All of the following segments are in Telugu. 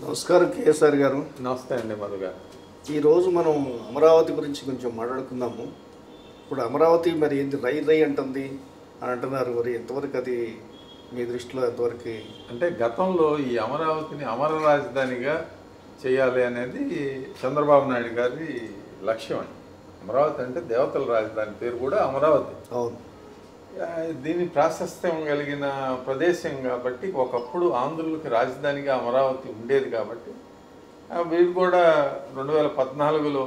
నమస్కారం కేఎస్ఆర్ గారు. నమస్తే అండి మధు గారు. ఈరోజు మనం అమరావతి గురించి కొంచెం మాట్లాడుకుందాము. ఇప్పుడు అమరావతి మరి ఏంటి రై రై అంటుంది అని అంటున్నారు. మరి ఎంతవరకు అది మీ దృష్టిలో ఎంతవరకు? అంటే గతంలో ఈ అమరావతిని అమర రాజధానిగా చేయాలి అనేది చంద్రబాబు నాయుడు గారి లక్ష్యం అండి. అమరావతి అంటే దేవతల రాజధాని, పేరు కూడా అమరావతి. అవును. దీని ప్రాశస్త్యం కలిగిన ప్రదేశం కాబట్టి ఒకప్పుడు ఆంధ్రులకి రాజధానిగా అమరావతి ఉండేది కాబట్టి వీరు కూడా 2014లో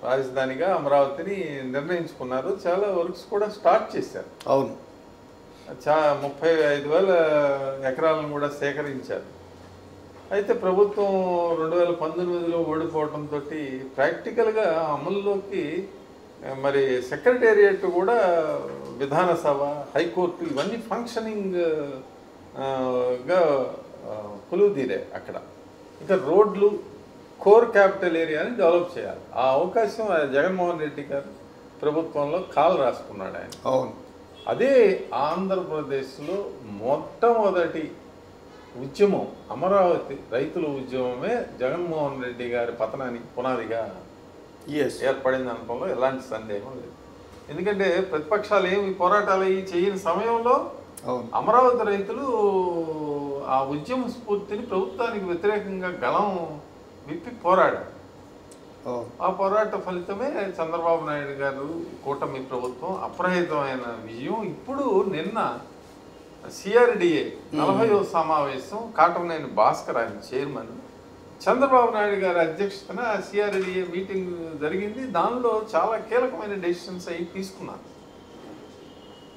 రాజధానిగా అమరావతిని నిర్ణయించుకున్నారు. చాలా వర్క్స్ కూడా స్టార్ట్ చేశారు. అవును. 35,000 ఎకరాలను కూడా సేకరించారు. అయితే ప్రభుత్వం 2019లో ఓడిపోవడంతో ప్రాక్టికల్గా అమల్లోకి మరి సెక్రటేరియట్ కూడా, విధానసభ, హైకోర్టు ఇవన్నీ ఫంక్షనింగ్గా కొలువుదీరే అక్కడ. ఇక రోడ్లు, కోర్ క్యాపిటల్ ఏరియాని డెవలప్ చేయాలి. ఆ అవకాశం జగన్మోహన్ రెడ్డి గారు ప్రభుత్వంలో కాలు రాసుకున్నాడు ఆయన. అవును. అదే ఆంధ్రప్రదేశ్లో మొట్టమొదటి ఉద్యమం అమరావతి రైతుల ఉద్యమమే జగన్మోహన్ రెడ్డి గారి పతనానికి పునాదిగా ఏర్పడింది అనడంలో ఎలాంటి సందేహం లేదు. ఎందుకంటే ప్రతిపక్షాలు ఏమి పోరాటాలు చేయని సమయంలో అమరావతి రైతులు ఆ ఉద్యమ స్ఫూర్తిని ప్రభుత్వానికి వ్యతిరేకంగా గళం విప్పి పోరాడారు. ఆ పోరాట ఫలితమే చంద్రబాబు నాయుడు గారు కూటమి ప్రభుత్వం అప్రహితమైన విజయం. ఇప్పుడు నిన్న సిఆర్డిఏ 40వ సమావేశం, కాటమనేని భాస్కర్ ఆయన చైర్మన్, చంద్రబాబు నాయుడు గారి అధ్యక్షతన సిఆర్డిఏ మీటింగ్ జరిగింది. దానిలో చాలా కీలకమైన డెసిషన్స్ అవి తీసుకున్నారు.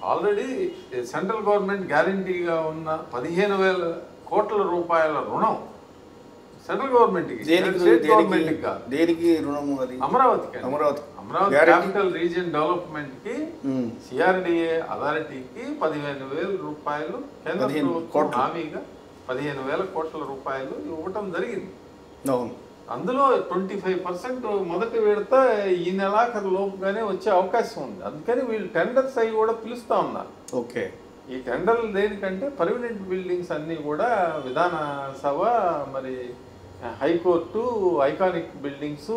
ఆల్రెడీ సెంట్రల్ గవర్నమెంట్ గ్యారంటీగా ఉన్న 15,000 కోట్ల రూపాయల రుణం సెంట్రల్ గవర్నమెంట్కి, స్టేట్ గవర్నమెంట్కి కాదు. దేనికి రుణం? అది అమరావతికి. అమరావతి క్యాపిటల్ రీజియన్ డెవలప్మెంట్కి సిఆర్డిఏ అథారిటీకి 15,000 రూపాయలు కేంద్ర ప్రభుత్వం హామీగా 15,000 కోట్ల రూపాయలు ఇవ్వటం జరిగింది. అందులో 25% మొదటి విడత ఈ నెలాఖరు లోపుగానే వచ్చే అవకాశం ఉంది. అందుకని వీళ్ళు టెండర్స్ అవి కూడా పిలుస్తూ ఉన్నారు. ఓకే. ఈ టెండర్లు దేనికంటే పర్మనెంట్ బిల్డింగ్స్ అన్నీ కూడా, విధానసభ, మరి హైకోర్టు, ఐకానిక్ బిల్డింగ్స్,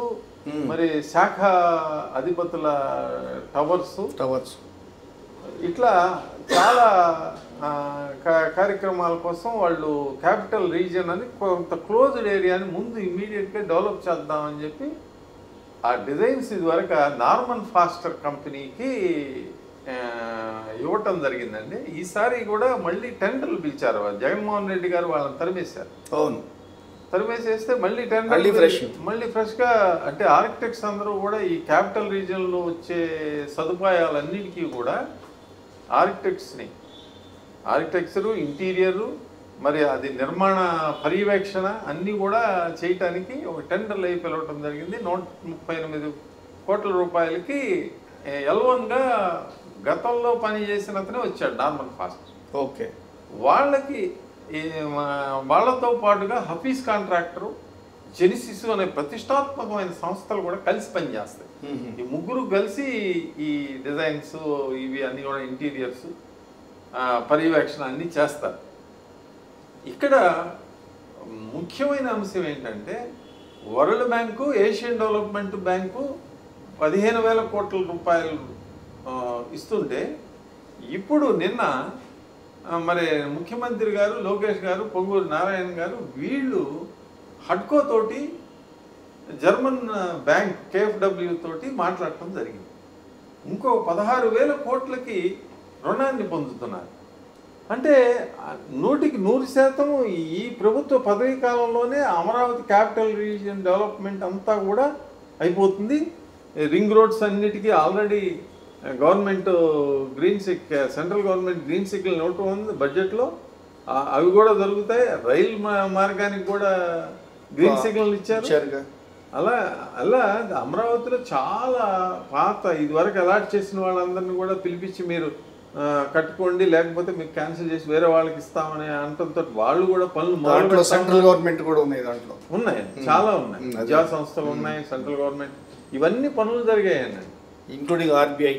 మరి శాఖ అధిపతుల టవర్స్ ఇట్లా చాలా కార్యక్రమాల కోసం వాళ్ళు క్యాపిటల్ రీజియన్ అని కొంత క్లోజ్డ్ ఏరియాని ముందు ఇమీడియట్గా డెవలప్ చేద్దామని చెప్పి ఆ డిజైన్స్ ఇదివరకు నార్మన్ ఫాస్టర్ కంపెనీకి ఇవ్వటం జరిగిందండి. ఈసారి కూడా మళ్ళీ టెండర్లు పిలిచారు. జగన్మోహన్ రెడ్డి గారు వాళ్ళని తరిమేశారు. అవును. తరిమేసేస్తే మళ్ళీ టెండర్ మళ్ళీ ఫ్రెష్గా, అంటే ఆర్కిటెక్ట్స్ అందరూ కూడా ఈ క్యాపిటల్ రీజియన్లో వచ్చే సదుపాయాలన్నిటికీ కూడా ఆర్కిటెక్చరు, ఇంటీరియరు, మరి అది నిర్మాణ పర్యవేక్షణ అన్నీ కూడా చేయటానికి ఒక టెండర్లు అయి పిలవటం జరిగింది. 138 కోట్ల రూపాయలకి L1గా గతంలో పని చేసిన అతనే వచ్చాడు, నార్మన్ ఫాస్ట్. ఓకే. వాళ్ళతో పాటుగా హఫీజ్ కాంట్రాక్టరు, జెనిసిస్ అనే ప్రతిష్టాత్మకమైన సంస్థలు కూడా కలిసి పనిచేస్తాయి. ఈ ముగ్గురు కలిసి ఈ డిజైన్స్ ఇవి అన్నీ కూడా, ఇంటీరియర్స్, పర్యవేక్షణ అన్నీ చేస్తారు. ఇక్కడ ముఖ్యమైన అంశం ఏంటంటే, world bank, Asian development bank 15,000 కోట్ల రూపాయలు ఇస్తుంటే, ఇప్పుడు నిన్న మరి ముఖ్యమంత్రి గారు, లోకేష్ గారు, పొంగూరు నారాయణ గారు వీళ్ళు హడ్కో తోటి, జర్మన్ బ్యాంక్ KfW తోటి మాట్లాడటం జరిగింది. ఇంకో 16,000 కోట్లకి రుణాన్ని పొందుతున్నారు. అంటే 100% ఈ ప్రభుత్వ పదవీ కాలంలోనే అమరావతి క్యాపిటల్ రీజియన్ డెవలప్మెంట్ అంతా కూడా అయిపోతుంది. రింగ్ రోడ్స్ అన్నిటికీ already government central government green signal ఇవ్వటం ఉంది బడ్జెట్లో. అవి కూడా జరుగుతాయి. రైలు మార్గానికి కూడా గ్రీన్ సిగ్నల్ ఇచ్చారు. అలా అమరావతిలో చాలా పాత, ఇదివరకు అలాట్ చేసిన వాళ్ళందరినీ కూడా పిలిపించి మీరు కట్టుకోండి, లేకపోతే మీకు క్యాన్సిల్ చేసి వేరే వాళ్ళకి ఇస్తామని అనటంతో వాళ్ళు కూడా పనులు, సెంట్రల్ గవర్నమెంట్ కూడా ఉన్నాయి, దాంట్లో ఉన్నాయి, చాలా ఉన్నాయి, విద్యా సంస్థలు ఉన్నాయి, సెంట్రల్ గవర్నమెంట్, ఇవన్నీ పనులు జరిగాయండి, ఇంక్లూడింగ్ RBI.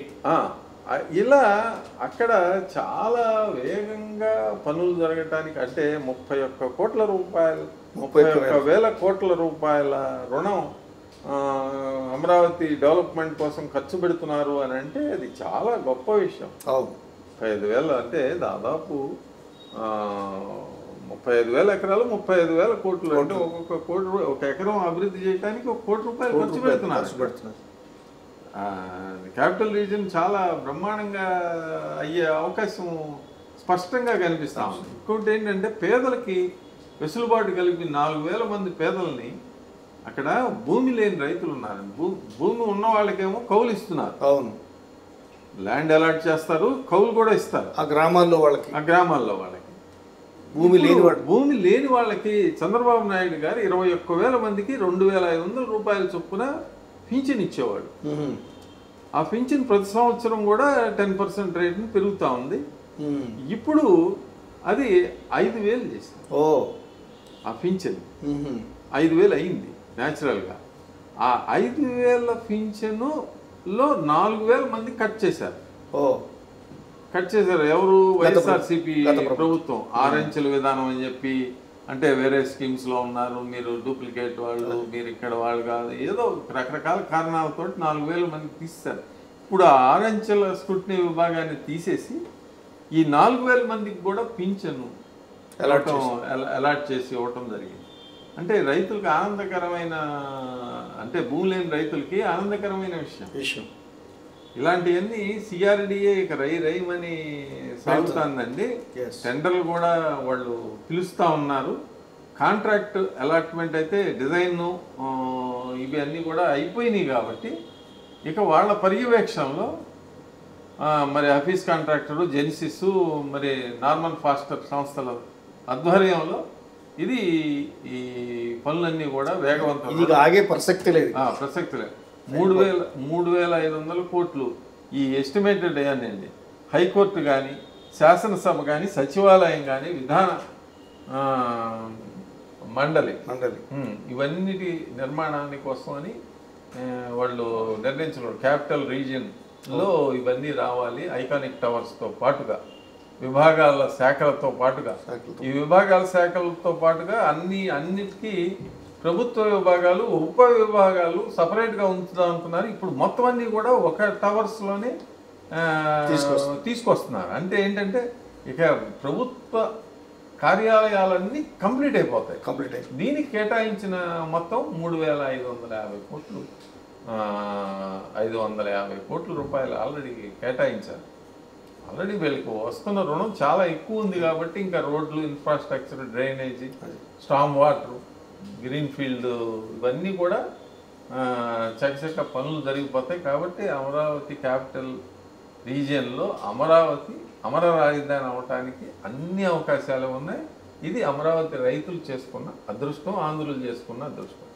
ఇలా అక్కడ చాలా వేగంగా పనులు జరగటానికి అంటే 31 కోట్ల రూపాయలు 31,000 కోట్ల రూపాయల రుణం అమరావతి డెవలప్మెంట్ కోసం ఖర్చు పెడుతున్నారు అని అంటే అది చాలా గొప్ప విషయం. 35,000 అంటే దాదాపు 35,000 ఎకరాలు 35,000 కోట్లు అంటే ఒక్కొక్క కోటి ఒక ఎకరం అభివృద్ధి చేయడానికి 1 కోటి రూపాయలు ఖర్చు పెడుతున్నారు. క్యాపిటల్ రీజన్ చాలా బ్రహ్మాండంగా అయ్యే అవకాశం స్పష్టంగా కనిపిస్తా ఉంది. ఇంకోటి ఏంటంటే పేదలకి వెసులుబాటు కలిపి 4,000 మంది పేదల్ని అక్కడ భూమి లేని రైతులు ఉన్నారు. భూమి ఉన్న వాళ్ళకేమో కౌలు ఇస్తున్నారు. అవును, ల్యాండ్ అలాట్ చేస్తారు, కౌలు కూడా ఇస్తారు ఆ గ్రామాల్లో వాళ్ళకి. భూమి లేని వాళ్ళకి చంద్రబాబు నాయుడు గారు 21,000 మందికి 2,500 రూపాయల చొప్పున పింఛన్ ఇచ్చేవాడు. ఆ పింఛన్ ప్రతి సంవత్సరం కూడా 10% రేట్ని పెరుగుతూ ఉంది. ఇప్పుడు అది 5,000 చేసింది. ఆ పింఛన్ 5,000 అయింది న్యాచురల్గా. ఆ 5,000 పింఛన్లో 4,000 మంది కట్ చేశారు. ఎవరు? వైఎస్ఆర్సీపీ ప్రభుత్వం. 6 అంచెల విధానం అని చెప్పి, అంటే వేరే స్కీమ్స్లో ఉన్నారు, మీరు డూప్లికేట్ వాళ్ళు, మీరు ఇక్కడ వాళ్ళు కాదు, ఏదో రకరకాల కారణాలతో 4,000 మంది తీస్తారు. ఇప్పుడు ఆ 6 అంచెల స్క్రూటినీ విభాగాన్ని తీసేసి ఈ 4,000 మందికి కూడా పింఛను అలాట్ చేసి ఇవ్వటం జరిగింది. అంటే రైతులకు ఆనందకరమైన, అంటే భూమి లేని రైతులకి ఆనందకరమైన విషయం. ఇలాంటివన్నీ సిఆర్డిఏ ఇక రైమని సాగుతుందండి. టెండర్లు కూడా వాళ్ళు పిలుస్తూ ఉన్నారు. కాంట్రాక్ట్ అలాట్మెంట్ అయితే డిజైన్ ఇవి అన్నీ కూడా అయిపోయినాయి కాబట్టి ఇక వాళ్ళ పర్యవేక్షణలో మరి హఫీజ్ కాంట్రాక్టరు, జెనిసిస్, మరి నార్మన్ ఫాస్టర్ సంస్థల ఆధ్వర్యంలో ఇది ఈ పనులన్నీ కూడా వేగవంతం. ఆగే ప్రసక్తి లేదు. 3,500 కోట్లు ఈ ఎస్టిమేటెడ్ అయ్యానండి. హైకోర్టు కానీ, శాసనసభ కానీ, సచివాలయం కానీ, విధాన మండలి ఇవన్నిటి నిర్మాణాన్ని కోసం అని వాళ్ళు నిర్ణయించుకున్నారు. క్యాపిటల్ రీజియన్లో ఇవన్నీ రావాలి. ఐకానిక్ టవర్స్తో పాటుగా విభాగాల శాఖలతో పాటుగా, ఈ విభాగాల శాఖలతో పాటుగా అన్నిటికీ ప్రభుత్వ విభాగాలు, ఉప విభాగాలు సపరేట్గా ఉంచుదాం అనుకున్నారు. ఇప్పుడు మొత్తం అన్నీ కూడా ఒక టవర్స్లోనే తీసుకొస్తున్నారు. అంటే ఏంటంటే ఇక ప్రభుత్వ కార్యాలయాలన్నీ కంప్లీట్ అయిపోతాయి. దీనికి కేటాయించిన మొత్తం 3,550 కోట్లు, 550 కోట్ల రూపాయలు ఆల్రెడీ కేటాయించారు. ఆల్రెడీ వీళ్ళకి వస్తున్న రుణం చాలా ఎక్కువ ఉంది కాబట్టి ఇంకా రోడ్లు, infrastructure, drainage, storm water, green field ఇవన్నీ కూడా చకచక పనులు జరిగిపోతాయి. కాబట్టి అమరావతి క్యాపిటల్ రీజియన్లో అమర రాజధాని అవటానికి అన్ని అవకాశాలు ఉన్నాయి. ఇది అమరావతి రైతులు చేసుకున్న అదృష్టం, ఆంధ్రులు చేసుకున్న అదృష్టం.